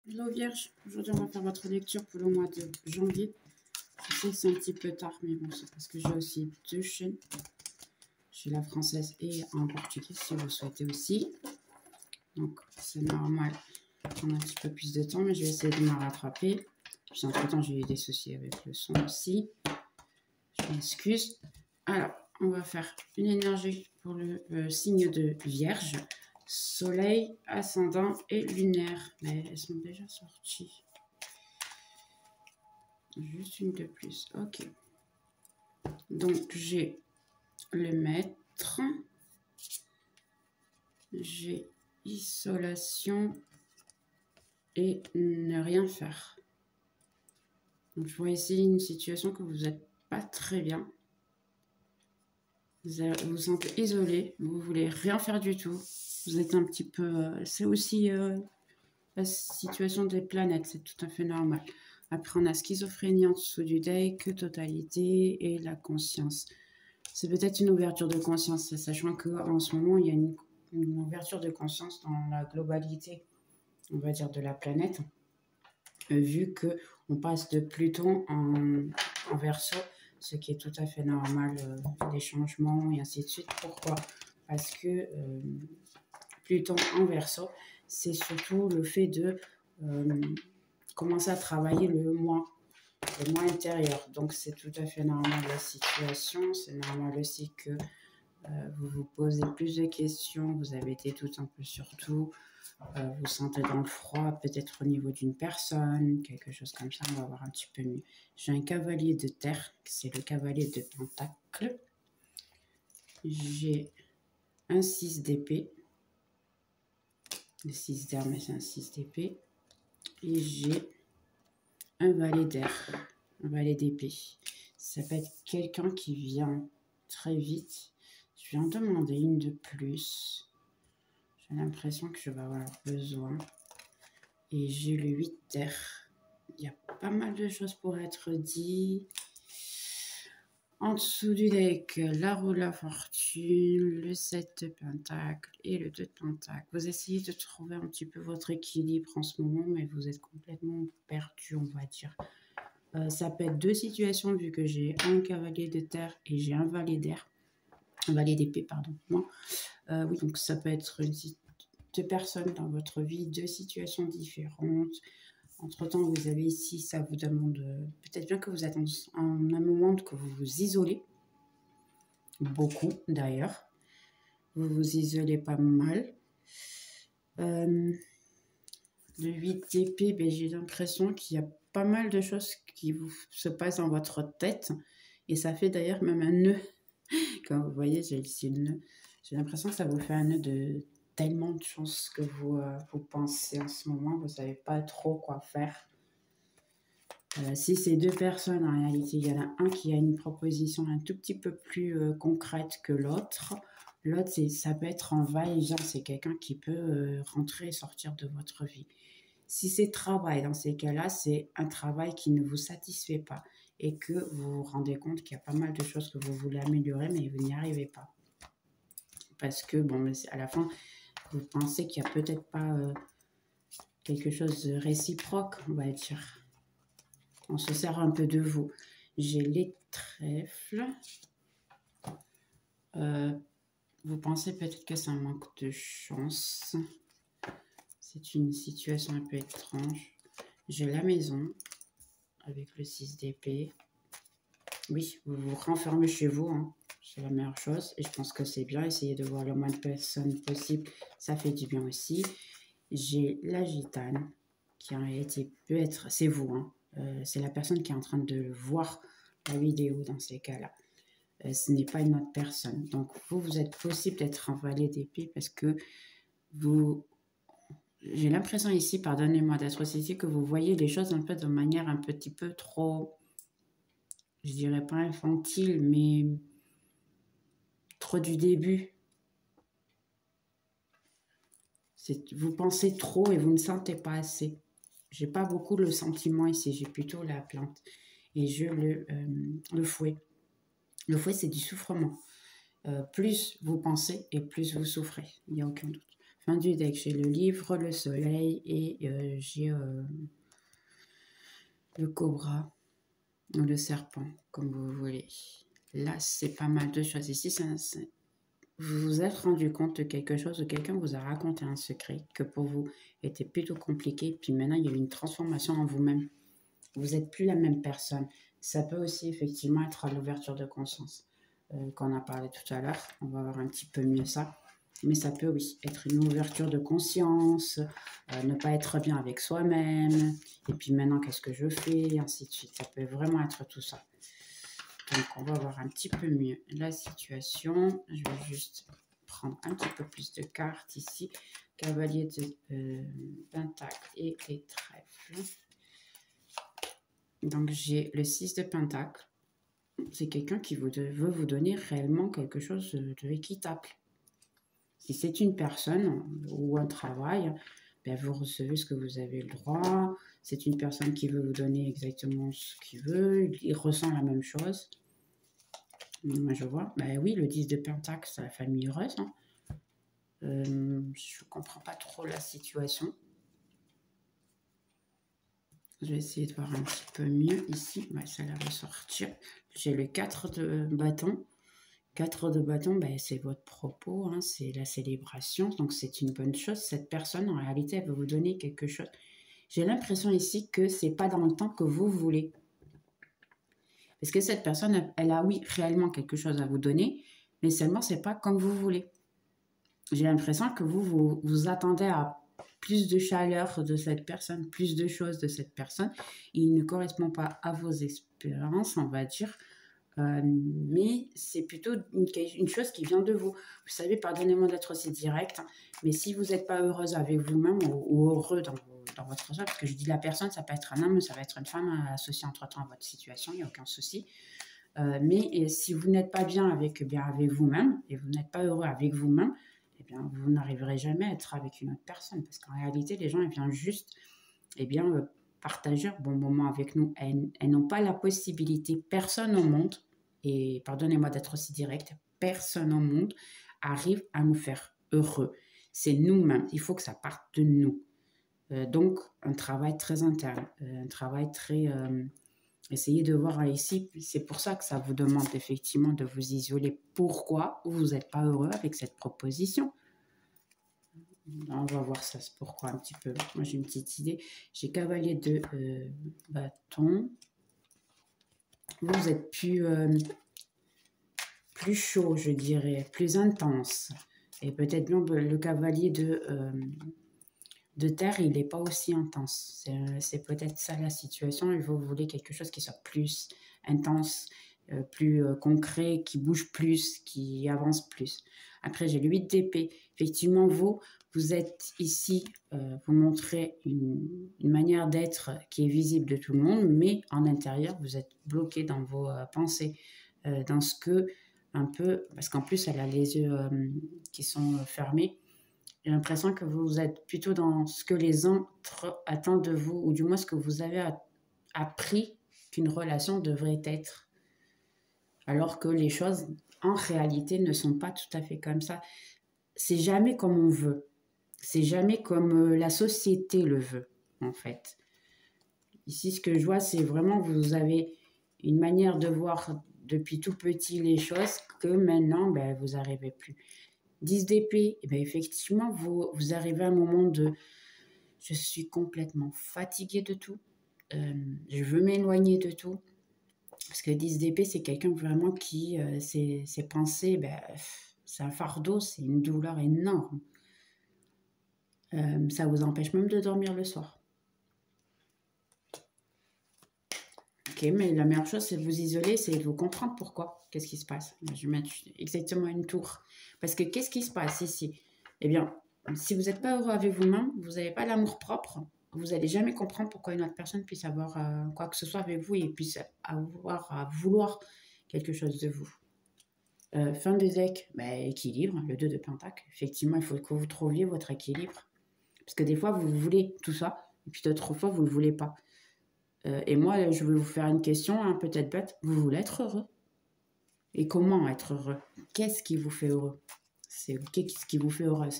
Hello Vierge, aujourd'hui on va faire votre lecture pour le mois de janvier. Je sais que c'est un petit peu tard, mais bon, c'est parce que j'ai aussi deux chaînes. J'ai la française et en portugais si vous souhaitez aussi. Donc c'est normal qu'on a un petit peu plus de temps, mais je vais essayer de me rattraper. Puis entre temps, j'ai eu des soucis avec le son aussi. Je m'excuse. Alors, on va faire une énergie pour le signe de Vierge. Soleil, ascendant et lunaire. Mais elles sont déjà sorties. Juste une de plus. Ok. Donc, j'ai le maître. J'ai isolation et ne rien faire. Donc, je vois ici une situation que vous n'êtes pas très bien. Vous vous sentez isolé. Vous voulez rien faire du tout. Vous êtes un petit peu... c'est aussi la situation des planètes. C'est tout à fait normal. Après, on a schizophrénie en dessous du deck, totalité et la conscience. C'est peut-être une ouverture de conscience, sachant qu'en ce moment, il y a une ouverture de conscience dans la globalité, on va dire, de la planète, vu qu'on passe de Pluton en Verseau, ce qui est tout à fait normal, des changements et ainsi de suite. Pourquoi? Parce que Pluton en Verseau, c'est surtout le fait de commencer à travailler le moi intérieur. Donc, c'est tout à fait normal la situation. C'est normal aussi que vous vous posez plus de questions. Vous avez des doutes un peu sur tout. Vous sentez dans le froid, peut-être au niveau d'une personne, quelque chose comme ça. On va voir un petit peu mieux. J'ai un cavalier de terre, c'est le cavalier de pentacle. J'ai un 6 d'épée. Le 6 d'air, mais c'est un 6 d'épée. Et j'ai un valet d'air, un valet d'épée. Ça peut être quelqu'un qui vient très vite. Je viens de demander une de plus. J'ai l'impression que je vais avoir besoin. Et j'ai le 8 d'air. Il y a pas mal de choses pour être dit. En dessous du deck, la roue de la fortune, le 7 de pentacle et le 2 de pentacle. Vous essayez de trouver un petit peu votre équilibre en ce moment, mais vous êtes complètement perdu, on va dire. Ça peut être deux situations, vu que j'ai un cavalier de terre et j'ai un valet d'air. Un valet d'épée, pardon. Moi. Oui, donc ça peut être deux personnes dans votre vie, deux situations différentes. Entre-temps, vous avez ici, ça vous demande peut-être bien que vous êtes en un moment que vous vous isolez. Beaucoup, d'ailleurs. Vous vous isolez pas mal. Le 8 d'épée, ben, j'ai l'impression qu'il y a pas mal de choses qui se passent dans votre tête. Et ça fait d'ailleurs même un nœud. Quand vous voyez, j'ai ici le nœud. J'ai l'impression que ça vous fait un nœud de tellement de choses que vous pensez en ce moment. Vous ne savez pas trop quoi faire. Si c'est deux personnes, en réalité, il y en a un qui a une proposition un tout petit peu plus concrète que l'autre. L'autre, ça peut être en va-et-vient. C'est quelqu'un qui peut rentrer et sortir de votre vie. Si c'est travail, dans ces cas-là, c'est un travail qui ne vous satisfait pas et que vous vous rendez compte qu'il y a pas mal de choses que vous voulez améliorer, mais vous n'y arrivez pas. Parce que, bon, à la fin, vous pensez qu'il n'y a peut-être pas quelque chose de réciproque, on va dire. On se sert un peu de vous. J'ai les trèfles. Vous pensez peut-être que c'est un manque de chance. C'est une situation un peu étrange. J'ai la maison avec le 6 d'épée. Oui, vous vous renfermez chez vous. Hein. C'est la meilleure chose. Et je pense que c'est bien. Essayez de voir le moins de personnes possible. Ça fait du bien aussi. J'ai la gitane qui en réalité peut être... C'est vous, hein. C'est la personne qui est en train de voir la vidéo dans ces cas-là. Ce n'est pas une autre personne. Donc, vous êtes possible d'être un valet d'épée parce que vous... J'ai l'impression ici, pardonnez-moi d'être aussi, que vous voyez les choses un peu de manière un petit peu trop... Je dirais pas infantile, mais trop du début. Vous pensez trop et vous ne sentez pas assez. J'ai pas beaucoup le sentiment ici, j'ai plutôt la plante. Et j'ai le fouet. Le fouet, c'est du souffrement. Plus vous pensez et plus vous souffrez. Il n'y a aucun doute. Fin du deck, j'ai le livre, le soleil et j'ai le cobra ou le serpent, comme vous voulez. Là, c'est pas mal de choses. Ici, vous vous êtes rendu compte de quelque chose, ou quelqu'un vous a raconté un secret que pour vous était plutôt compliqué, puis maintenant, il y a eu une transformation en vous-même. Vous n'êtes plus la même personne. Ça peut aussi effectivement être à l'ouverture de conscience qu'on a parlé tout à l'heure. On va voir un petit peu mieux ça. Mais ça peut oui être une ouverture de conscience, ne pas être bien avec soi-même, et puis maintenant qu'est-ce que je fais, et ainsi de suite. Ça peut vraiment être tout ça. Donc on va voir un petit peu mieux la situation. Je vais juste prendre un petit peu plus de cartes ici. Cavalier de Pentacle et les trèfles. Donc j'ai le 6 de Pentacle. C'est quelqu'un qui veut vous donner réellement quelque chose de équitable. Si c'est une personne ou un travail, ben vous recevez ce que vous avez le droit. C'est une personne qui veut vous donner exactement ce qu'il veut. Il ressent la même chose. Moi, je vois. Ben oui, le 10 de Pentacle, c'est la famille heureuse. Hein. Je ne comprends pas trop la situation. Je vais essayer de voir un petit peu mieux ici. Ouais, ça va ressortir. J'ai le 4 de bâton. 4 de bâton, ben, c'est votre propos, hein, c'est la célébration, donc c'est une bonne chose. Cette personne, en réalité, elle veut vous donner quelque chose. J'ai l'impression ici que c'est pas dans le temps que vous voulez. Parce que cette personne, elle a, oui, réellement quelque chose à vous donner, mais seulement, c'est pas comme vous voulez. J'ai l'impression que vous attendez à plus de chaleur de cette personne, plus de choses de cette personne. Il ne correspond pas à vos espérances, on va dire. Mais c'est plutôt une chose qui vient de vous. Vous savez, pardonnez-moi d'être aussi direct, hein, mais si vous n'êtes pas heureuse avec vous-même ou heureux dans votre choix, parce que je dis la personne, ça peut être un homme, ça peut être une femme associée entre-temps à votre situation, il n'y a aucun souci. Mais si vous n'êtes pas bien avec vous-même et vous n'êtes pas heureux avec vous-même, eh bien, vous n'arriverez jamais à être avec une autre personne. Parce qu'en réalité, les gens, ils viennent juste partager un bon moment avec nous. Elles n'ont pas la possibilité, personne au monde, et pardonnez-moi d'être aussi direct, personne au monde arrive à nous faire heureux. C'est nous-mêmes, il faut que ça parte de nous. Donc, un travail très interne, un travail très... essayez de voir ici, c'est pour ça que ça vous demande effectivement de vous isoler. Pourquoi vous n'êtes pas heureux avec cette proposition ? On va voir ça, c'est pourquoi un petit peu. Moi, j'ai une petite idée. J'ai cavalier de bâton. Vous êtes plus chaud, je dirais, plus intense. Et peut-être même le cavalier de terre, il n'est pas aussi intense. C'est peut-être ça la situation. Et vous voulez quelque chose qui soit plus intense, plus concret, qui bouge plus, qui avance plus. Après, j'ai le 8 d'épée. Effectivement, vous êtes ici, vous montrez une manière d'être qui est visible de tout le monde, mais en intérieur, vous êtes bloqué dans vos pensées, dans ce que, un peu, parce qu'en plus, elle a les yeux qui sont fermés. J'ai l'impression que vous êtes plutôt dans ce que les autres attendent de vous, ou du moins ce que vous avez appris qu'une relation devrait être. Alors que les choses, en réalité, ne sont pas tout à fait comme ça. C'est jamais comme on veut. C'est jamais comme la société le veut, en fait. Ici, ce que je vois, c'est vraiment vous avez une manière de voir depuis tout petit les choses que maintenant, ben, vous n'arrivez plus. 10 d'épée, eh ben, effectivement, vous arrivez à un moment de « je suis complètement fatiguée de tout, je veux m'éloigner de tout ». Parce que 10 d'épée, c'est quelqu'un vraiment qui, ses pensées, ben, c'est un fardeau, c'est une douleur énorme. Ça vous empêche même de dormir le soir. Ok, mais la meilleure chose, c'est de vous isoler, c'est de vous comprendre pourquoi. Qu'est-ce qui se passe? Je vais mettre exactement une tour. Parce que qu'est-ce qui se passe ici? Eh bien, si vous n'êtes pas heureux avec vous-même, vous n'avez pas l'amour propre, vous n'allez jamais comprendre pourquoi une autre personne puisse avoir quoi que ce soit avec vous et puisse avoir à vouloir quelque chose de vous. Fin de deck, équilibre, le 2 de Pentacle. Effectivement, il faut que vous trouviez votre équilibre. Parce que des fois, vous voulez tout ça, et puis d'autres fois, vous ne le voulez pas. Et moi, je vais vous faire une question, hein, peut-être bête. Vous voulez être heureux? Et comment être heureux? Qu'est-ce qui vous fait heureux? C'est OK, ce qui vous fait heureuse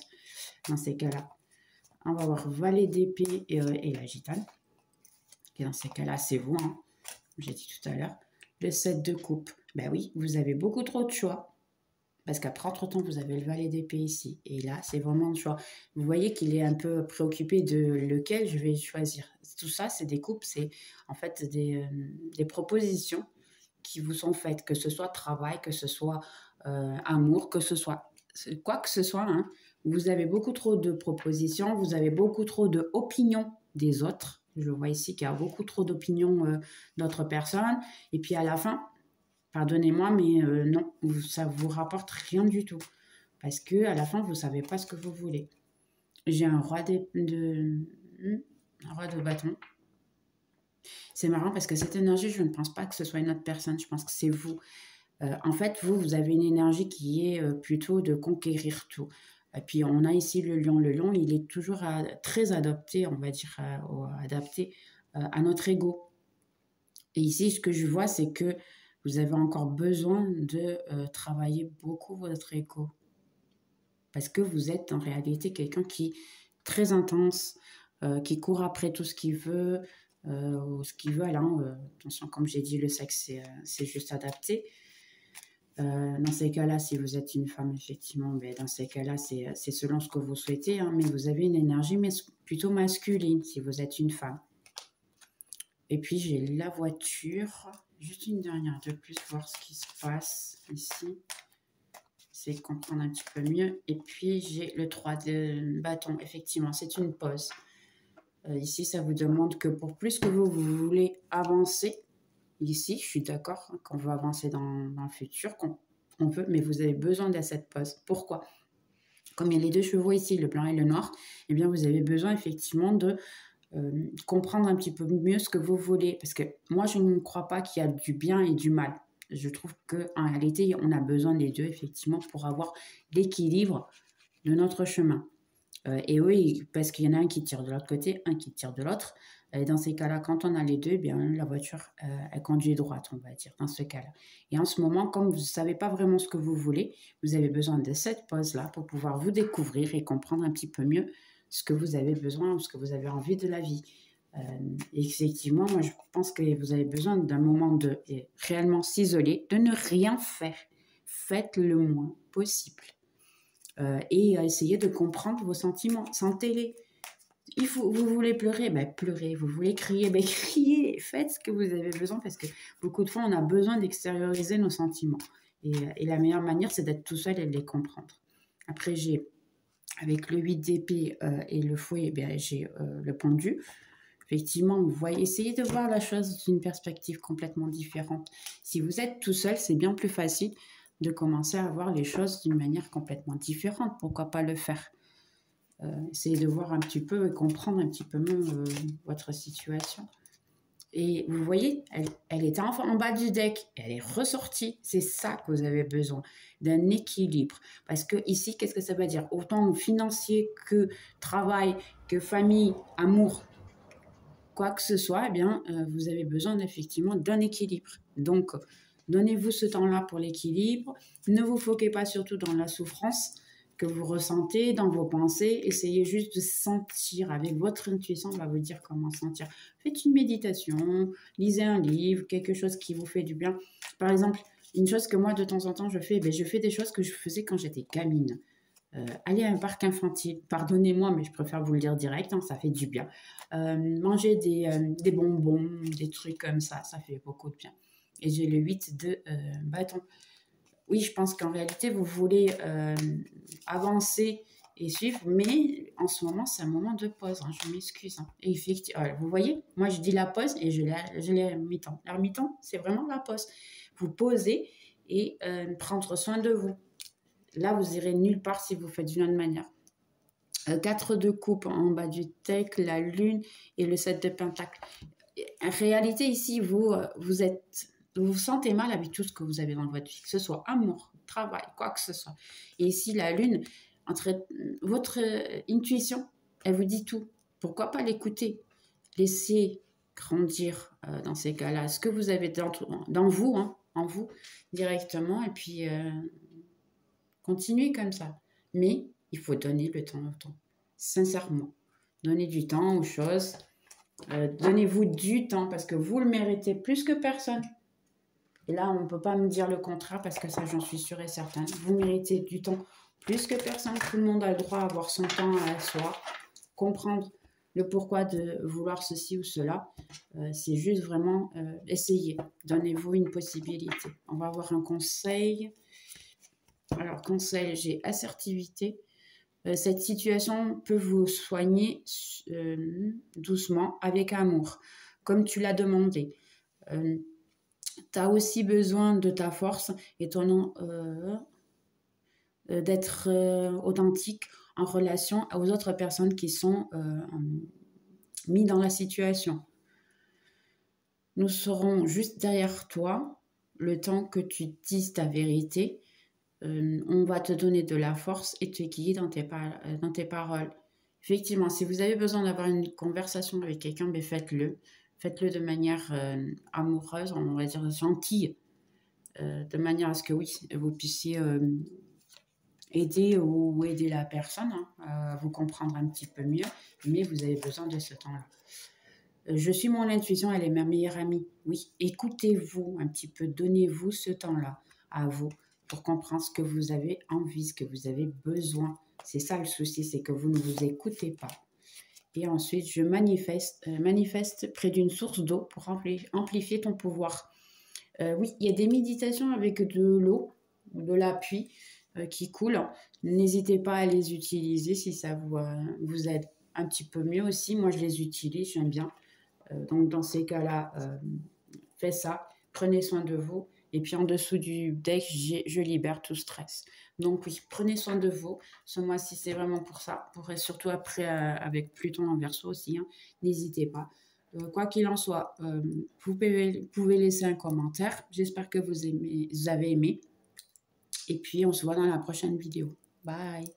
dans ces cas-là. On va voir valet d'épée et la gitane. Et dans ces cas-là, c'est vous, hein, j'ai dit tout à l'heure. Le 7 de coupe. Ben oui, vous avez beaucoup trop de choix. Parce qu'après, entre-temps, vous avez le valet d'épée ici. Et là, c'est vraiment le choix. Vous voyez qu'il est un peu préoccupé de lequel je vais choisir. Tout ça, c'est des coupes, c'est en fait des propositions qui vous sont faites, que ce soit travail, que ce soit amour, que ce soit quoi que ce soit. Hein, vous avez beaucoup trop de propositions, vous avez beaucoup trop d'opinions des autres. Je vois ici qu'il y a beaucoup trop d'opinions d'autres personnes. Et puis à la fin, pardonnez-moi, mais non, ça vous rapporte rien du tout. Parce que à la fin, vous ne savez pas ce que vous voulez. J'ai un roi un roi de bâton. C'est marrant parce que cette énergie, je ne pense pas que ce soit une autre personne. Je pense que c'est vous. En fait, vous avez une énergie qui est plutôt de conquérir tout. Et puis, on a ici le lion. Le lion, il est toujours très adapté, on va dire, adapté à notre ego. Et ici, ce que je vois, c'est que vous avez encore besoin de travailler beaucoup votre ego. Parce que vous êtes en réalité quelqu'un qui est très intense, qui court après tout ce qu'il veut, ce qu'il veut. Alors, attention, comme j'ai dit, le sexe, c'est juste adapté. Dans ces cas-là, si vous êtes une femme, effectivement, ben, dans ces cas-là, c'est selon ce que vous souhaitez, hein, mais vous avez une énergie plutôt masculine si vous êtes une femme. Et puis, j'ai la voiture. Juste une dernière de plus, voir ce qui se passe ici. C'est comprendre un petit peu mieux. Et puis, j'ai le 3 de bâton. Effectivement, c'est une pause. Ici, ça vous demande que pour plus que vous voulez avancer, ici, je suis d'accord, hein, qu'on veut avancer dans le futur, qu'on veut, mais vous avez besoin de cette pause. Pourquoi? Comme il y a les deux chevaux ici, le blanc et le noir, eh bien, vous avez besoin effectivement de comprendre un petit peu mieux ce que vous voulez. Parce que moi, je ne crois pas qu'il y a du bien et du mal. Je trouve qu'en réalité, on a besoin des deux, effectivement, pour avoir l'équilibre de notre chemin. Et oui, parce qu'il y en a un qui tire de l'autre côté, un qui tire de l'autre. Et dans ces cas-là, quand on a les deux, eh bien, la voiture, elle conduit droite, on va dire, dans ce cas-là. Et en ce moment, comme vous ne savez pas vraiment ce que vous voulez, vous avez besoin de cette pause-là pour pouvoir vous découvrir et comprendre un petit peu mieux ce que vous avez besoin ou ce que vous avez envie de la vie. Effectivement, moi, je pense que vous avez besoin d'un moment de réellement s'isoler, de ne rien faire. Faites le moins possible. Et essayez de comprendre vos sentiments. Sentez-les. Vous voulez pleurer, ben pleurez. Vous voulez crier, ben criez. Faites ce que vous avez besoin parce que beaucoup de fois, on a besoin d'extérioriser nos sentiments. Et la meilleure manière, c'est d'être tout seul et de les comprendre. Après, avec le 8 d'épée et le fouet, ben, j'ai le pendu. Effectivement, vous voyez, essayez de voir la chose d'une perspective complètement différente. Si vous êtes tout seul, c'est bien plus facile de commencer à voir les choses d'une manière complètement différente. Pourquoi pas le faire? Essayez de voir un petit peu et comprendre un petit peu mieux votre situation. Et vous voyez, elle était en bas du deck, elle est ressortie. C'est ça que vous avez besoin, d'un équilibre. Parce que ici, qu'est-ce que ça veut dire? Autant financier que travail, que famille, amour, quoi que ce soit, eh bien, vous avez besoin effectivement d'un équilibre. Donc, donnez-vous ce temps-là pour l'équilibre. Ne vous foquez pas surtout dans la souffrance que vous ressentez, dans vos pensées. Essayez juste de sentir avec votre intuition, on va vous dire comment sentir. Faites une méditation, lisez un livre, quelque chose qui vous fait du bien. Par exemple, une chose que moi, de temps en temps, je fais des choses que je faisais quand j'étais gamine. Aller à un parc infantile, pardonnez-moi, mais je préfère vous le dire direct, hein, ça fait du bien. Manger des bonbons, des trucs comme ça fait beaucoup de bien. Et j'ai le 8 de bâton. Oui, je pense qu'en réalité, vous voulez avancer et suivre, mais en ce moment, c'est un moment de pause, hein, je m'excuse. Hein. Et effectivement, vous voyez, moi, je dis la pause et je l'ai mi-temps. L'heure-mi-temps, c'est vraiment la pause. Vous posez et prendre soin de vous. Là, vous irez nulle part si vous faites d'une autre manière. 4 de coupe en bas du deck, la lune et le 7 de pentacle. En réalité, ici, vous vous sentez mal avec tout ce que vous avez dans votre vie, que ce soit amour, travail, quoi que ce soit. Et ici, la lune, entre votre intuition, elle vous dit tout. Pourquoi pas l'écouter? Laissez grandir dans ces cas-là ce que vous avez dans vous, hein, en vous, directement, et puis continuez comme ça. Mais il faut donner le temps au temps. Sincèrement. Donnez du temps aux choses. Donnez-vous du temps parce que vous le méritez plus que personne. Et là, on ne peut pas me dire le contraire parce que ça, j'en suis sûre et certaine. Vous méritez du temps plus que personne. Tout le monde a le droit à avoir son temps à soi. Comprendre le pourquoi de vouloir ceci ou cela. C'est juste vraiment essayer. Donnez-vous une possibilité. On va avoir un conseil. Alors, conseil, j'ai assertivité. Cette situation peut vous soigner doucement, avec amour, comme tu l'as demandé. Tu as aussi besoin de ta force et d'être authentique en relation aux autres personnes qui sont mises dans la situation. Nous serons juste derrière toi le temps que tu dises ta vérité. On va te donner de la force et te guider dans tes paroles. Effectivement, si vous avez besoin d'avoir une conversation avec quelqu'un, ben faites-le. Faites-le de manière amoureuse, on va dire gentille, de manière à ce que oui, vous puissiez aider la personne à vous comprendre un petit peu mieux, mais vous avez besoin de ce temps-là. Je suis mon intuition, elle est ma meilleure amie. Oui, écoutez-vous un petit peu, donnez-vous ce temps-là à vous pour comprendre ce que vous avez envie, ce que vous avez besoin. C'est ça le souci, c'est que vous ne vous écoutez pas. Et ensuite, je manifeste près d'une source d'eau pour amplifier ton pouvoir. Oui, il y a des méditations avec de l'eau, de la pluie qui coule. N'hésitez pas à les utiliser si ça vous aide un petit peu mieux aussi. Moi, je les utilise, j'aime bien. Donc, dans ces cas-là, faites ça. Prenez soin de vous. Et puis, en dessous du deck, je libère tout stress. Donc, oui, prenez soin de vous. Ce mois-ci, c'est vraiment pour ça. Surtout après, avec Pluton en Verseau aussi. Hein. N'hésitez pas. Quoi qu'il en soit, vous pouvez laisser un commentaire. J'espère que vous avez aimé. Et puis, on se voit dans la prochaine vidéo. Bye!